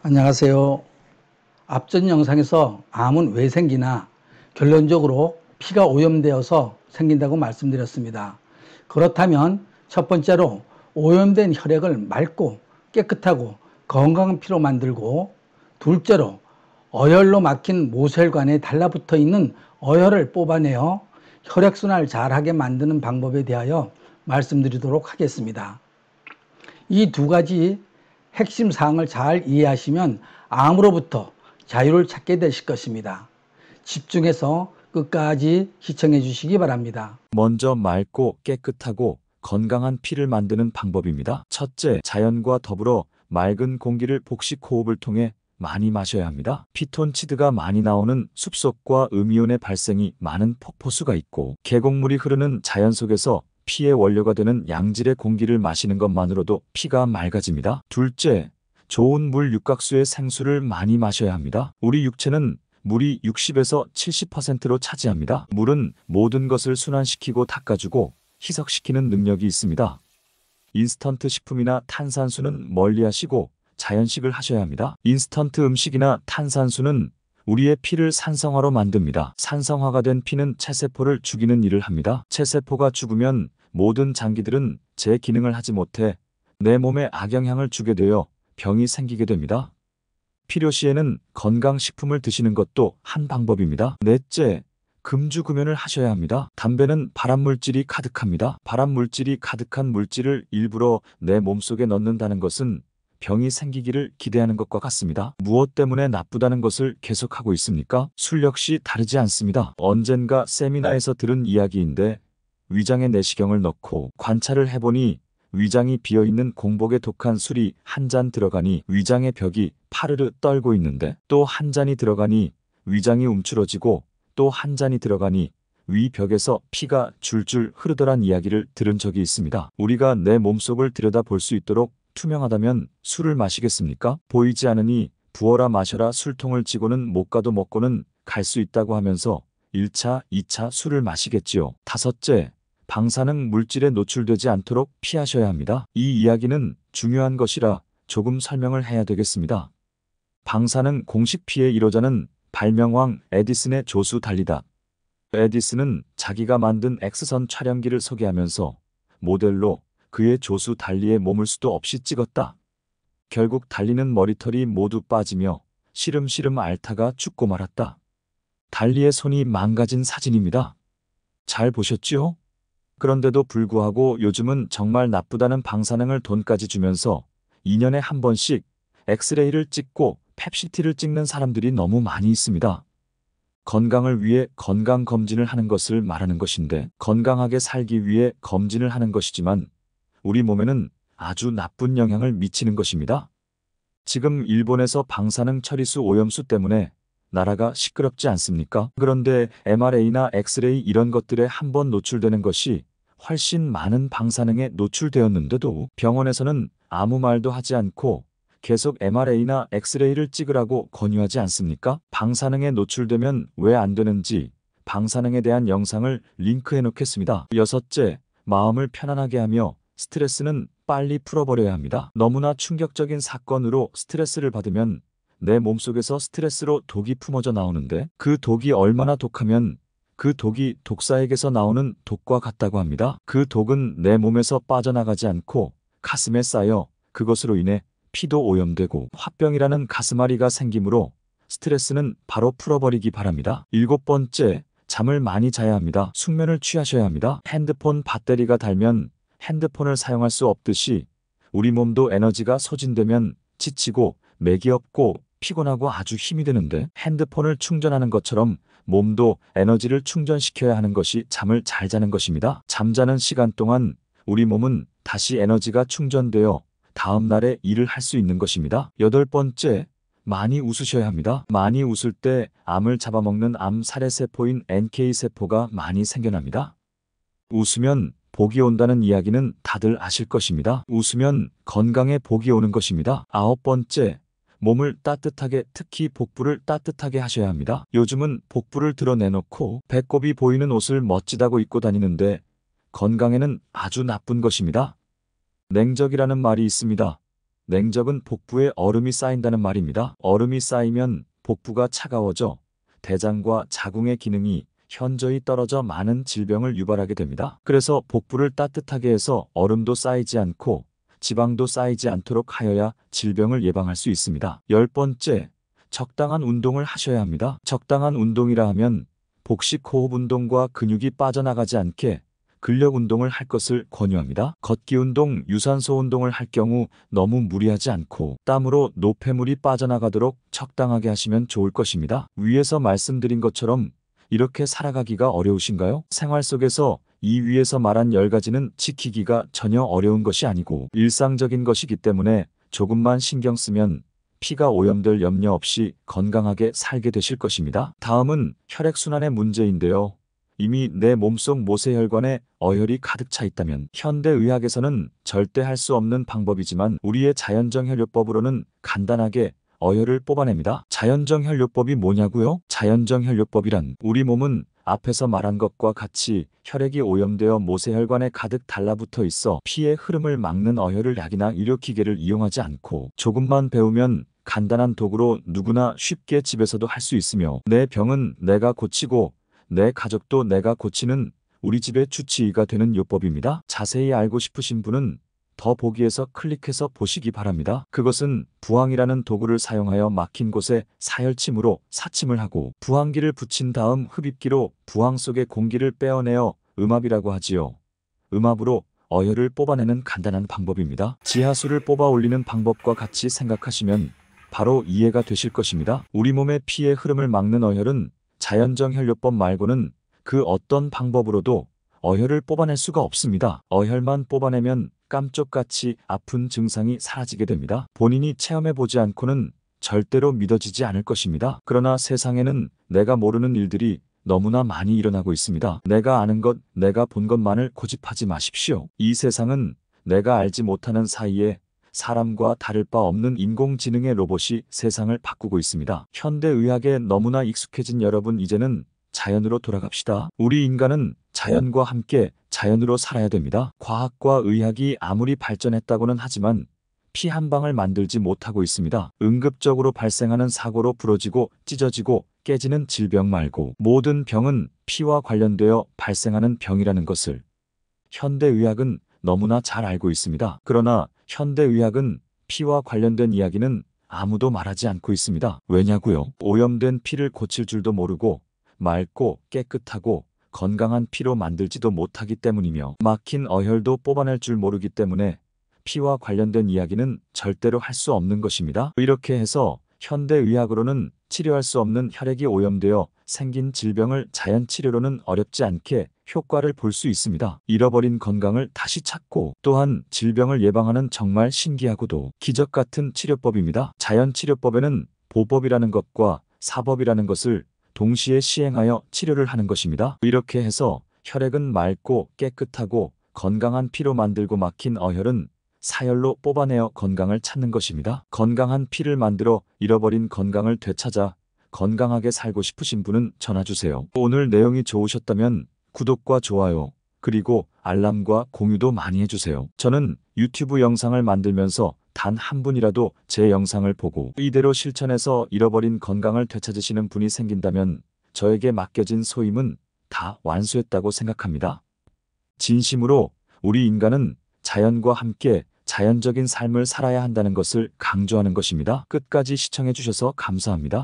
안녕하세요. 앞전 영상에서 암은 왜 생기나 결론적으로 피가 오염되어서 생긴다고 말씀드렸습니다. 그렇다면 첫 번째로 오염된 혈액을 맑고 깨끗하고 건강한 피로 만들고, 둘째로 어혈로 막힌 모세혈관에 달라붙어 있는 어혈을 뽑아내어 혈액순환을 잘하게 만드는 방법에 대하여 말씀드리도록 하겠습니다. 이 두 가지 핵심 사항을 잘 이해하시면 암으로부터 자유를 찾게 되실 것입니다. 집중해서 끝까지 시청해 주시기 바랍니다. 먼저 맑고 깨끗하고 건강한 피를 만드는 방법입니다. 첫째, 자연과 더불어 맑은 공기를 복식 호흡을 통해 많이 마셔야 합니다. 피톤치드가 많이 나오는 숲속과 음이온의 발생이 많은 폭포수가 있고, 계곡물이 흐르는 자연 속에서 피의 원료가 되는 양질의 공기를 마시는 것만으로도 피가 맑아집니다. 둘째, 좋은 물 육각수의 생수를 많이 마셔야 합니다. 우리 육체는 물이 60에서 70%로 차지합니다. 물은 모든 것을 순환시키고 닦아주고 희석시키는 능력이 있습니다. 인스턴트 식품이나 탄산수는 멀리하시고 자연식을 하셔야 합니다. 인스턴트 음식이나 탄산수는 우리의 피를 산성화로 만듭니다. 산성화가 된 피는 체세포를 죽이는 일을 합니다. 체세포가 죽으면 모든 장기들은 제 기능을 하지 못해 내 몸에 악영향을 주게 되어 병이 생기게 됩니다. 필요시에는 건강식품을 드시는 것도 한 방법입니다. 넷째, 금주금연을 하셔야 합니다. 담배는 발암물질이 가득합니다. 발암물질이 가득한 물질을 일부러 내 몸속에 넣는다는 것은 병이 생기기를 기대하는 것과 같습니다. 무엇 때문에 나쁘다는 것을 계속하고 있습니까? 술 역시 다르지 않습니다. 언젠가 세미나에서 들은 이야기인데, 위장에 내시경을 넣고 관찰을 해보니 위장이 비어있는 공복에 독한 술이 한 잔 들어가니 위장의 벽이 파르르 떨고 있는데, 또 한 잔이 들어가니 위장이 움츠러지고 또 한 잔이 들어가니 위 벽에서 피가 줄줄 흐르더란 이야기를 들은 적이 있습니다. 우리가 내 몸속을 들여다볼 수 있도록 투명하다면 술을 마시겠습니까? 보이지 않으니 부어라 마셔라 술통을 쥐고는 못 가도 먹고는 갈 수 있다고 하면서 1차, 2차 술을 마시겠지요. 다섯째, 방사능 물질에 노출되지 않도록 피하셔야 합니다. 이 이야기는 중요한 것이라 조금 설명을 해야 되겠습니다. 방사능 공식 피해 1호자는 발명왕 에디슨의 조수 달리다. 에디슨은 자기가 만든 X선 촬영기를 소개하면서 모델로 그의 조수 달리의 몸을 수도 없이 찍었다. 결국 달리는 머리털이 모두 빠지며 시름시름 앓다가 죽고 말았다. 달리의 손이 망가진 사진입니다. 잘 보셨지요? 그런데도 불구하고 요즘은 정말 나쁘다는 방사능을 돈까지 주면서 2년에 한 번씩 엑스레이를 찍고 팹시티를 찍는 사람들이 너무 많이 있습니다. 건강을 위해 건강검진을 하는 것을 말하는 것인데, 건강하게 살기 위해 검진을 하는 것이지만 우리 몸에는 아주 나쁜 영향을 미치는 것입니다. 지금 일본에서 방사능 처리수 오염수 때문에 나라가 시끄럽지 않습니까? 그런데 MRA나 엑스레이 이런 것들에 한 번 노출되는 것이 훨씬 많은 방사능에 노출되었는데도 병원에서는 아무 말도 하지 않고 계속 MRA나 엑스레이를 찍으라고 권유하지 않습니까? 방사능에 노출되면 왜 안 되는지 방사능에 대한 영상을 링크해 놓겠습니다. 여섯째, 마음을 편안하게 하며 스트레스는 빨리 풀어버려야 합니다. 너무나 충격적인 사건으로 스트레스를 받으면 내 몸속에서 스트레스로 독이 품어져 나오는데, 그 독이 얼마나 독하면 그 독이 독사에게서 나오는 독과 같다고 합니다. 그 독은 내 몸에서 빠져나가지 않고 가슴에 쌓여 그것으로 인해 피도 오염되고 화병이라는 가슴앓이가 생기므로 스트레스는 바로 풀어버리기 바랍니다. 일곱 번째, 잠을 많이 자야 합니다. 숙면을 취하셔야 합니다. 핸드폰 배터리가 닳으면 핸드폰을 사용할 수 없듯이 우리 몸도 에너지가 소진되면 지치고 맥이 없고 피곤하고 아주 힘이 드는데, 핸드폰을 충전하는 것처럼 몸도 에너지를 충전시켜야 하는 것이 잠을 잘 자는 것입니다. 잠자는 시간 동안 우리 몸은 다시 에너지가 충전되어 다음 날에 일을 할 수 있는 것입니다. 여덟 번째, 많이 웃으셔야 합니다. 많이 웃을 때 암을 잡아먹는 암 살해세포인 NK세포가 많이 생겨납니다. 웃으면 복이 온다는 이야기는 다들 아실 것입니다. 웃으면 건강에 복이 오는 것입니다. 아홉 번째, 몸을 따뜻하게, 특히 복부를 따뜻하게 하셔야 합니다. 요즘은 복부를 드러내놓고 배꼽이 보이는 옷을 멋지다고 입고 다니는데 건강에는 아주 나쁜 것입니다. 냉적이라는 말이 있습니다. 냉적은 복부에 얼음이 쌓인다는 말입니다. 얼음이 쌓이면 복부가 차가워져 대장과 자궁의 기능이 현저히 떨어져 많은 질병을 유발하게 됩니다. 그래서 복부를 따뜻하게 해서 얼음도 쌓이지 않고 지방도 쌓이지 않도록 하여야 질병을 예방할 수 있습니다. 10번째, 적당한 운동을 하셔야 합니다. 적당한 운동이라 하면 복식 호흡 운동과 근육이 빠져나가지 않게 근력 운동을 할 것을 권유합니다. 걷기 운동, 유산소 운동을 할 경우 너무 무리하지 않고 땀으로 노폐물이 빠져나가도록 적당하게 하시면 좋을 것입니다. 위에서 말씀드린 것처럼 이렇게 살아가기가 어려우신가요? 생활 속에서 이 위에서 말한 10가지는 지키기가 전혀 어려운 것이 아니고 일상적인 것이기 때문에 조금만 신경 쓰면 피가 오염될 염려 없이 건강하게 살게 되실 것입니다. 다음은 혈액순환의 문제인데요. 이미 내 몸속 모세혈관에 어혈이 가득 차 있다면 현대의학에서는 절대 할 수 없는 방법이지만 우리의 자연정혈요법으로는 간단하게 어혈을 뽑아냅니다. 자연정혈요법이 뭐냐고요? 자연정혈요법이란 우리 몸은 앞에서 말한 것과 같이 혈액이 오염되어 모세혈관에 가득 달라붙어 있어 피의 흐름을 막는 어혈을 약이나 의료기계를 이용하지 않고 조금만 배우면 간단한 도구로 누구나 쉽게 집에서도 할 수 있으며 내 병은 내가 고치고 내 가족도 내가 고치는 우리 집의 주치의가 되는 요법입니다. 자세히 알고 싶으신 분은 더보기에서 클릭해서 보시기 바랍니다. 그것은 부항이라는 도구를 사용하여 막힌 곳에 사혈침으로 사침을 하고 부항기를 붙인 다음 흡입기로 부항 속의 공기를 빼어내어 음압이라고 하지요. 음압으로 어혈을 뽑아내는 간단한 방법입니다. 지하수를 뽑아 올리는 방법과 같이 생각하시면 바로 이해가 되실 것입니다. 우리 몸의 피의 흐름을 막는 어혈은 자연정혈요법 말고는 그 어떤 방법으로도 어혈을 뽑아낼 수가 없습니다. 어혈만 뽑아내면 깜쪽같이 아픈 증상이 사라지게 됩니다. 본인이 체험해보지 않고는 절대로 믿어지지 않을 것입니다. 그러나 세상에는 내가 모르는 일들이 너무나 많이 일어나고 있습니다. 내가 아는 것, 내가 본 것만을 고집하지 마십시오. 이 세상은 내가 알지 못하는 사이에 사람과 다를 바 없는 인공지능의 로봇이 세상을 바꾸고 있습니다. 현대의학에 너무나 익숙해진 여러분, 이제는 자연으로 돌아갑시다. 우리 인간은 자연과 함께 자연으로 살아야 됩니다. 과학과 의학이 아무리 발전했다고는 하지만 피 한 방을 만들지 못하고 있습니다. 응급적으로 발생하는 사고로 부러지고 찢어지고 깨지는 질병 말고 모든 병은 피와 관련되어 발생하는 병이라는 것을 현대의학은 너무나 잘 알고 있습니다. 그러나 현대의학은 피와 관련된 이야기는 아무도 말하지 않고 있습니다. 왜냐고요? 오염된 피를 고칠 줄도 모르고 맑고 깨끗하고 건강한 피로 만들지도 못하기 때문이며 막힌 어혈도 뽑아낼 줄 모르기 때문에 피와 관련된 이야기는 절대로 할 수 없는 것입니다. 이렇게 해서 현대의학으로는 치료할 수 없는 혈액이 오염되어 생긴 질병을 자연치료로는 어렵지 않게 효과를 볼 수 있습니다. 잃어버린 건강을 다시 찾고 또한 질병을 예방하는 정말 신기하고도 기적 같은 치료법입니다. 자연치료법에는 보법이라는 것과 사법이라는 것을 동시에 시행하여 치료를 하는 것입니다. 이렇게 해서 혈액은 맑고 깨끗하고 건강한 피로 만들고 막힌 어혈은 사혈로 뽑아내어 건강을 찾는 것입니다. 건강한 피를 만들어 잃어버린 건강을 되찾아 건강하게 살고 싶으신 분은 전화주세요. 오늘 내용이 좋으셨다면 구독과 좋아요 그리고 알람과 공유도 많이 해주세요. 저는 유튜브 영상을 만들면서 단 한 분이라도 제 영상을 보고 이대로 실천해서 잃어버린 건강을 되찾으시는 분이 생긴다면 저에게 맡겨진 소임은 다 완수했다고 생각합니다. 진심으로 우리 인간은 자연과 함께 자연적인 삶을 살아야 한다는 것을 강조하는 것입니다. 끝까지 시청해 주셔서 감사합니다.